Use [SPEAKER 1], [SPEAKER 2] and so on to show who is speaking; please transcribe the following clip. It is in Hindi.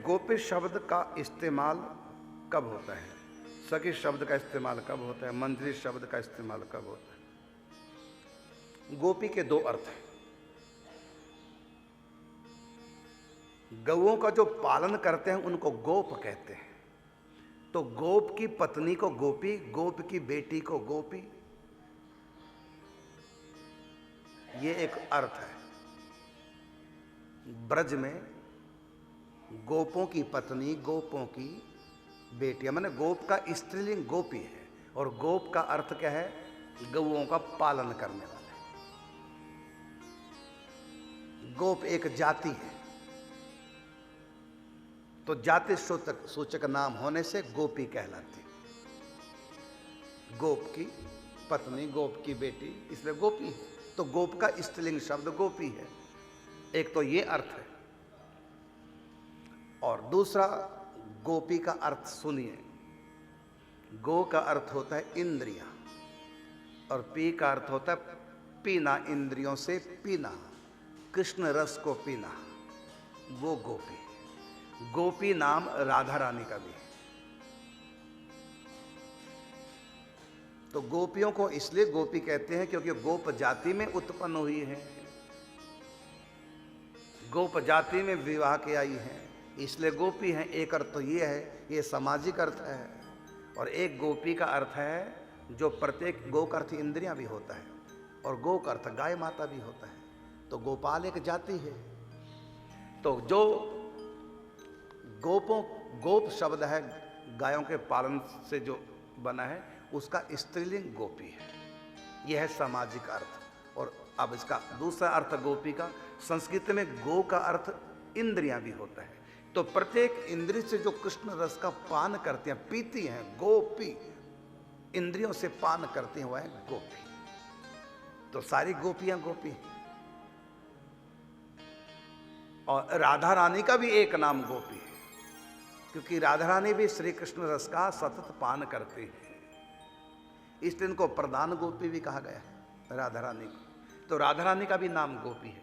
[SPEAKER 1] गोपी शब्द का इस्तेमाल कब होता है? सखी शब्द का इस्तेमाल कब होता है? मंजरी शब्द का इस्तेमाल कब होता है? गोपी के दो अर्थ हैं। गौओं का जो पालन करते हैं उनको गोप कहते हैं। तो गोप की पत्नी को गोपी, गोप की बेटी को गोपी, ये एक अर्थ है। ब्रज में गोपों की पत्नी, गोपों की बेटियां, माने गोप का स्त्रीलिंग गोपी है। और गोप का अर्थ क्या है? गौओं का पालन करने वाले। गोप एक जाति है, तो जाति सूचक नाम होने से गोपी कहलाती। गोप की पत्नी, गोप की बेटी, इसलिए गोपी है। तो गोप का स्त्रीलिंग शब्द गोपी है। एक तो ये अर्थ है। और दूसरा, गोपी का अर्थ सुनिए। गो का अर्थ होता है इंद्रियां, और पी का अर्थ होता है पीना, इंद्रियों से पीना, कृष्ण रस को पीना, वो गोपी। गोपी नाम राधा रानी का भी है। तो गोपियों को इसलिए गोपी कहते हैं क्योंकि गोप जाति में उत्पन्न हुई है, गोप जाति में विवाह के आई है, इसलिए गोपी हैं। एक अर्थ तो ये है, ये सामाजिक अर्थ है। और एक गोपी का अर्थ है जो प्रत्येक, गो का अर्थ इंद्रियां भी होता है, और गो का अर्थ गाय माता भी होता है। तो गोपाल एक जाति है। तो जो गोप शब्द है, गायों के पालन से जो बना है, उसका स्त्रीलिंग गोपी है। यह है सामाजिक अर्थ। और अब इसका दूसरा अर्थ गोपी का, संस्कृत में गो का अर्थ इंद्रियां भी होता है। तो प्रत्येक इंद्रिय से जो कृष्ण रस का पान करती हैं, पीती हैं, गोपी, इंद्रियों से पान करती हैं, वह है गोपी। तो सारी गोपियां गोपी हैं। और राधा रानी का भी एक नाम गोपी है, क्योंकि राधा रानी भी श्री कृष्ण रस का सतत पान करती है, इसलिए इनको प्रधान गोपी भी कहा गया है राधा रानी को। तो राधा रानी का भी नाम गोपी है।